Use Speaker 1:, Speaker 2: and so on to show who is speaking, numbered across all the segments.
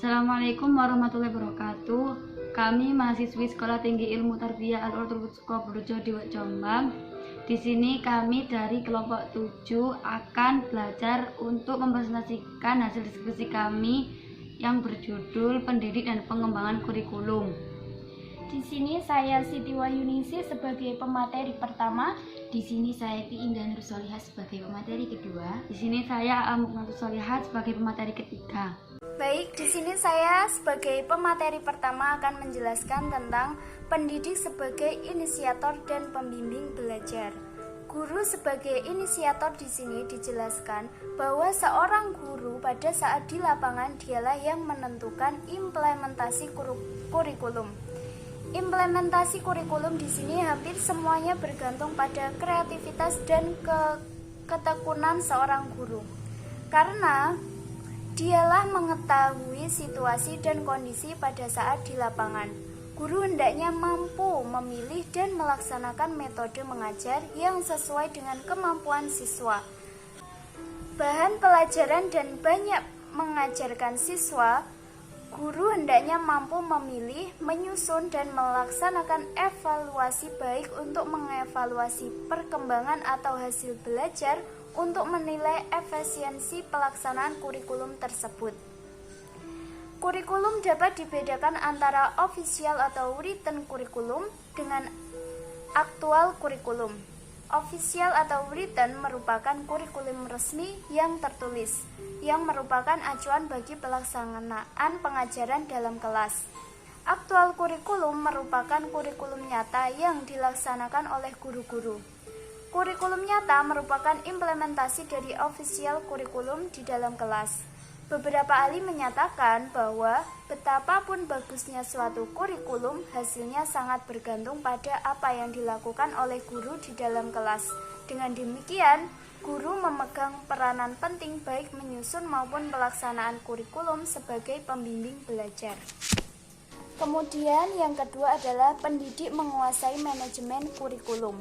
Speaker 1: Assalamualaikum warahmatullahi wabarakatuh. Kami mahasiswi Sekolah Tinggi Ilmu Tarbiyah Al-Urdu Sukoharjo di Jombang. Di sini kami dari kelompok 7 akan belajar untuk mempresentasikan hasil diskusi kami yang berjudul Pendidik dan Pengembangan Kurikulum.
Speaker 2: Di sini saya Siti Wahyuningsih sebagai pemateri pertama.
Speaker 3: Di sini saya Indah Nur Solihah sebagai pemateri kedua.
Speaker 1: Di sini saya Amuknatur Solihah sebagai pemateri ketiga.
Speaker 2: Baik, di sini saya sebagai pemateri pertama akan menjelaskan tentang pendidik sebagai inisiator dan pembimbing belajar. Guru sebagai inisiator di sini dijelaskan bahwa seorang guru pada saat di lapangan dialah yang menentukan implementasi kurikulum. Implementasi kurikulum di sini hampir semuanya bergantung pada kreativitas dan ketekunan seorang guru. Karena dialah mengetahui situasi dan kondisi pada saat di lapangan. Guru hendaknya mampu memilih dan melaksanakan metode mengajar yang sesuai dengan kemampuan siswa. Bahan pelajaran dan banyak mengajarkan siswa, guru hendaknya mampu memilih, menyusun, dan melaksanakan evaluasi baik untuk mengevaluasi perkembangan atau hasil belajar untuk menilai efisiensi pelaksanaan kurikulum tersebut. Kurikulum dapat dibedakan antara official atau written kurikulum dengan aktual kurikulum. Official atau written merupakan kurikulum resmi yang tertulis, yang merupakan acuan bagi pelaksanaan pengajaran dalam kelas. Aktual kurikulum merupakan kurikulum nyata yang dilaksanakan oleh guru-guru. Kurikulum nyata merupakan implementasi dari official kurikulum di dalam kelas. Beberapa ahli menyatakan bahwa betapapun bagusnya suatu kurikulum, hasilnya sangat bergantung pada apa yang dilakukan oleh guru di dalam kelas. Dengan demikian, guru memegang peranan penting baik menyusun maupun pelaksanaan kurikulum sebagai pembimbing belajar. Kemudian yang kedua adalah pendidik menguasai manajemen kurikulum.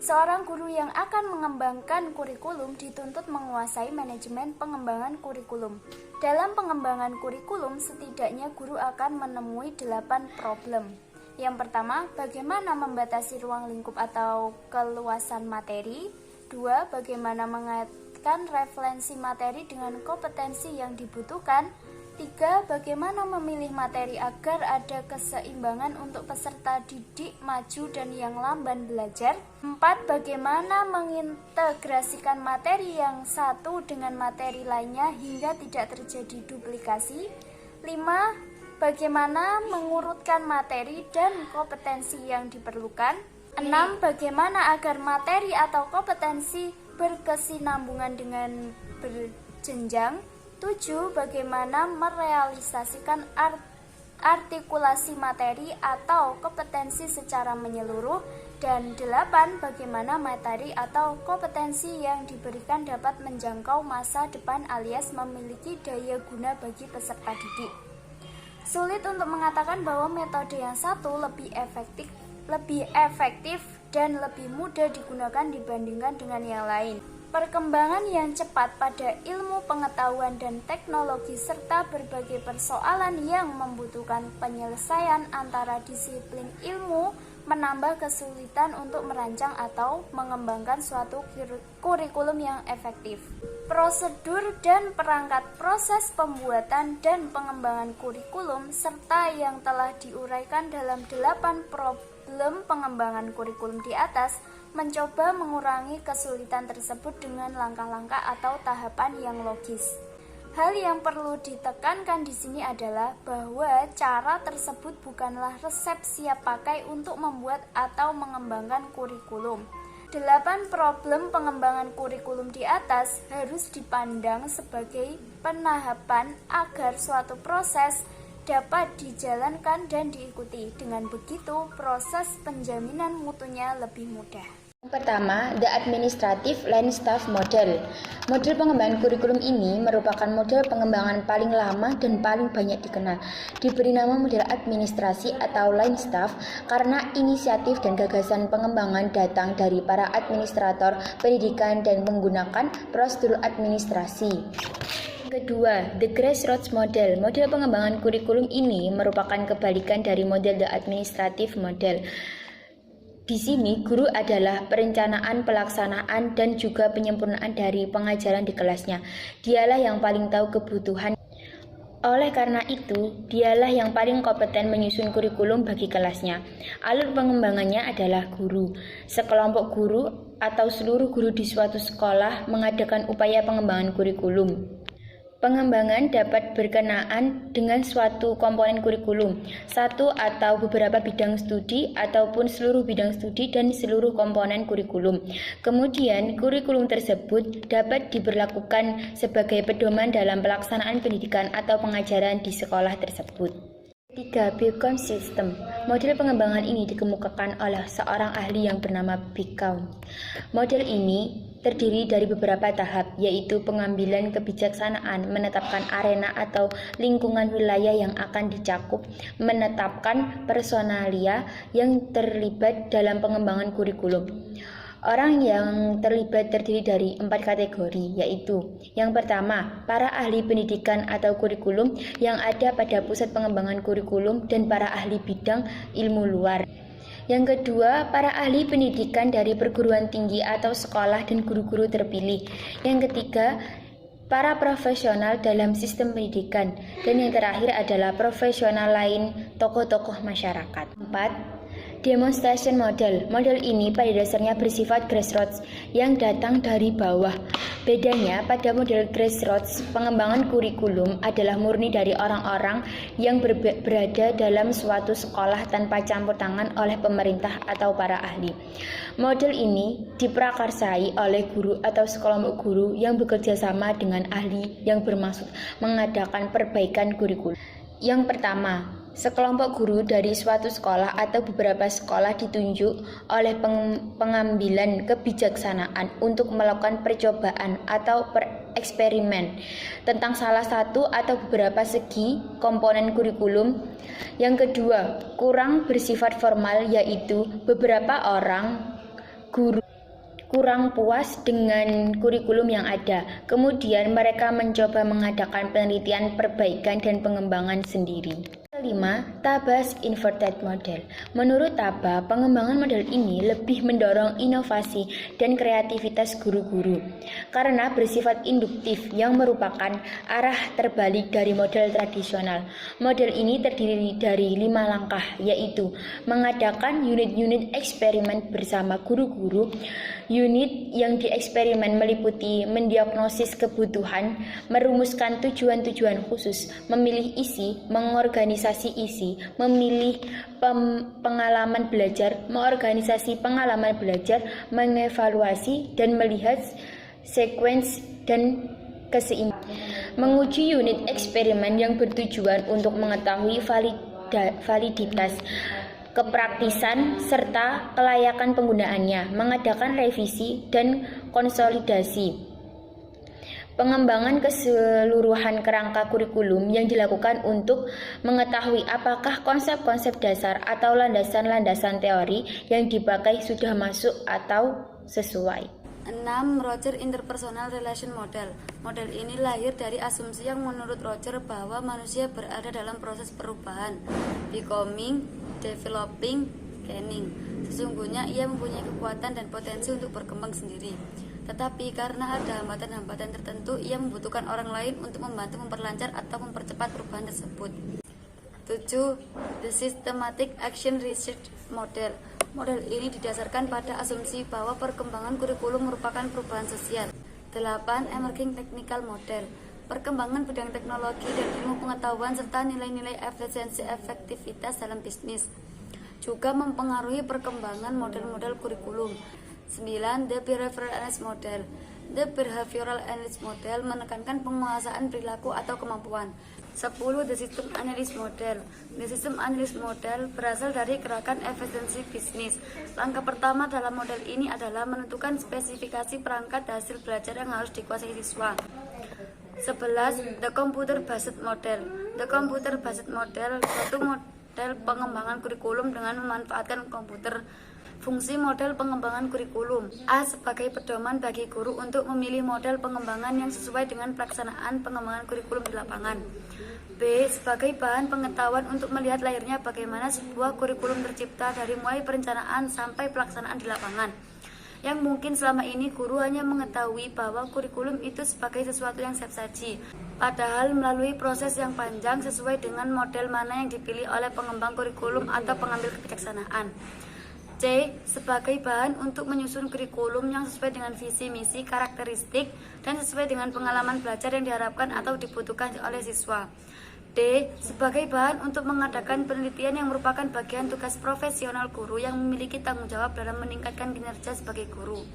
Speaker 2: Seorang guru yang akan mengembangkan kurikulum dituntut menguasai manajemen pengembangan kurikulum. Dalam pengembangan kurikulum, setidaknya guru akan menemui 8 problem. Yang pertama, bagaimana membatasi ruang lingkup atau keluasan materi. 2. Bagaimana mengaitkan referensi materi dengan kompetensi yang dibutuhkan. 3. Bagaimana memilih materi agar ada keseimbangan untuk peserta didik maju dan yang lamban belajar. 4. Bagaimana mengintegrasikan materi yang satu dengan materi lainnya hingga tidak terjadi duplikasi. 5. Bagaimana mengurutkan materi dan kompetensi yang diperlukan. 6. Bagaimana agar materi atau kompetensi berkesinambungan dengan berjenjang. 7. Bagaimana merealisasikan artikulasi materi atau kompetensi secara menyeluruh. Dan 8. Bagaimana materi atau kompetensi yang diberikan dapat menjangkau masa depan alias memiliki daya guna bagi peserta didik. Sulit untuk mengatakan bahwa metode yang satu lebih efektif dan lebih mudah digunakan dibandingkan dengan yang lain. Perkembangan yang cepat pada ilmu pengetahuan dan teknologi serta berbagai persoalan yang membutuhkan penyelesaian antara disiplin ilmu menambah kesulitan untuk merancang atau mengembangkan suatu kurikulum yang efektif. Prosedur dan perangkat proses pembuatan dan pengembangan kurikulum serta yang telah diuraikan dalam 8 problem pengembangan kurikulum di atas mencoba mengurangi kesulitan tersebut dengan langkah-langkah atau tahapan yang logis. Hal yang perlu ditekankan di sini adalah bahwa cara tersebut bukanlah resep siap pakai untuk membuat atau mengembangkan kurikulum. 8 problem pengembangan kurikulum di atas harus dipandang sebagai penahapan agar suatu proses dapat dijalankan dan diikuti. Dengan begitu, proses penjaminan mutunya lebih mudah.
Speaker 3: Pertama, The Administrative Line Staff Model. Model pengembangan kurikulum ini merupakan model pengembangan paling lama dan paling banyak dikenal. Diberi nama model administrasi atau line staff karena inisiatif dan gagasan pengembangan datang dari para administrator pendidikan dan menggunakan prosedur administrasi. Kedua, the grassroots model. Model pengembangan kurikulum ini merupakan kebalikan dari model the administrative model. Di sini, guru adalah perencanaan, pelaksanaan, dan juga penyempurnaan dari pengajaran di kelasnya. Dialah yang paling tahu kebutuhan. Oleh karena itu, dialah yang paling kompeten menyusun kurikulum bagi kelasnya. Alur pengembangannya adalah guru. Sekelompok guru atau seluruh guru di suatu sekolah mengadakan upaya pengembangan kurikulum. Pengembangan dapat berkenaan dengan suatu komponen kurikulum, satu atau beberapa bidang studi, ataupun seluruh bidang studi dan seluruh komponen kurikulum. Kemudian, kurikulum tersebut dapat diberlakukan sebagai pedoman dalam pelaksanaan pendidikan atau pengajaran di sekolah tersebut. Ketiga, Beacon System. Model pengembangan ini dikemukakan oleh seorang ahli yang bernama Beacon. Model ini terdiri dari beberapa tahap, yaitu pengambilan kebijaksanaan, menetapkan arena atau lingkungan wilayah yang akan dicakup, menetapkan personalia yang terlibat dalam pengembangan kurikulum. Orang yang terlibat terdiri dari 4 kategori, yaitu yang pertama, para ahli pendidikan atau kurikulum yang ada pada pusat pengembangan kurikulum dan para ahli bidang ilmu luar. Yang kedua, para ahli pendidikan dari perguruan tinggi atau sekolah dan guru-guru terpilih. Yang ketiga, para profesional dalam sistem pendidikan. Dan yang terakhir adalah profesional lain, tokoh-tokoh masyarakat. 4. Demonstration model. Model ini pada dasarnya bersifat grassroots yang datang dari bawah. Bedanya pada model grassroots, pengembangan kurikulum adalah murni dari orang-orang yang berada dalam suatu sekolah tanpa campur tangan oleh pemerintah atau para ahli. Model ini diprakarsai oleh guru atau sekelompok guru yang bekerja sama dengan ahli yang bermaksud mengadakan perbaikan kurikulum. Yang pertama, sekelompok guru dari suatu sekolah atau beberapa sekolah ditunjuk oleh pengambilan kebijaksanaan untuk melakukan percobaan atau eksperimen tentang salah satu atau beberapa segi komponen kurikulum. Yang kedua, kurang bersifat formal, yaitu beberapa orang guru kurang puas dengan kurikulum yang ada. Kemudian mereka mencoba mengadakan penelitian, perbaikan, dan pengembangan sendiri. Kelima, Tabas Inverted Model. Menurut Taba, pengembangan model ini lebih mendorong inovasi dan kreativitas guru-guru karena bersifat induktif yang merupakan arah terbalik dari model tradisional. Model ini terdiri dari 5 langkah, yaitu mengadakan unit-unit eksperimen bersama guru-guru. Unit yang dieksperimen meliputi mendiagnosis kebutuhan, merumuskan tujuan-tujuan khusus, memilih isi, mengorganisasi isi, memilih pengalaman belajar, mengorganisasi pengalaman belajar, mengevaluasi dan melihat sequence dan keseimbangan. Menguji unit eksperimen yang bertujuan untuk mengetahui validitas, kepraktisan, serta kelayakan penggunaannya, mengadakan revisi dan konsolidasi. Pengembangan keseluruhan kerangka kurikulum yang dilakukan untuk mengetahui apakah konsep-konsep dasar atau landasan-landasan teori yang dipakai sudah masuk atau sesuai.
Speaker 1: 6. Roger Interpersonal Relation Model. Model ini lahir dari asumsi yang menurut Roger bahwa manusia berada dalam proses perubahan, becoming, developing, gaining. Sesungguhnya ia mempunyai kekuatan dan potensi untuk berkembang sendiri. Tetapi karena ada hambatan-hambatan tertentu, ia membutuhkan orang lain untuk membantu memperlancar atau mempercepat perubahan tersebut. 7. The Systematic Action Research Model. Model ini didasarkan pada asumsi bahwa perkembangan kurikulum merupakan perubahan sosial. 8. Emerging Technical Model. Perkembangan bidang teknologi dan ilmu pengetahuan serta nilai-nilai efisiensi efektivitas dalam bisnis juga mempengaruhi perkembangan model-model kurikulum. 9. The Behavioral Analysis Model. The Behavioral Analysis Model menekankan penguasaan perilaku atau kemampuan. 10. The System Analysis Model. The System Analysis Model berasal dari gerakan efisiensi bisnis. Langkah pertama dalam model ini adalah menentukan spesifikasi perangkat hasil belajar yang harus dikuasai siswa. 11. The Computer Based Model. The Computer Based Model suatu model pengembangan kurikulum dengan memanfaatkan komputer. Fungsi model pengembangan kurikulum. A. Sebagai pedoman bagi guru untuk memilih model pengembangan yang sesuai dengan pelaksanaan pengembangan kurikulum di lapangan. B. Sebagai bahan pengetahuan untuk melihat lahirnya bagaimana sebuah kurikulum tercipta dari mulai perencanaan sampai pelaksanaan di lapangan. Yang mungkin selama ini guru hanya mengetahui bahwa kurikulum itu sebagai sesuatu yang siap saji, padahal melalui proses yang panjang sesuai dengan model mana yang dipilih oleh pengembang kurikulum atau pengambil kebijaksanaan. C. Sebagai bahan untuk menyusun kurikulum yang sesuai dengan visi, misi, karakteristik, dan sesuai dengan pengalaman belajar yang diharapkan atau dibutuhkan oleh siswa. D. Sebagai bahan untuk mengadakan penelitian yang merupakan bagian tugas profesional guru yang memiliki tanggung jawab dalam meningkatkan kinerja sebagai guru.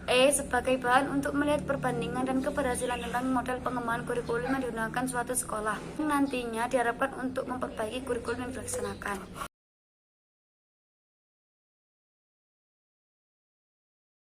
Speaker 1: E. Sebagai bahan untuk melihat perbandingan dan keberhasilan tentang model pengembangan kurikulum yang digunakan suatu sekolah, yang nantinya diharapkan untuk memperbaiki kurikulum yang dilaksanakan.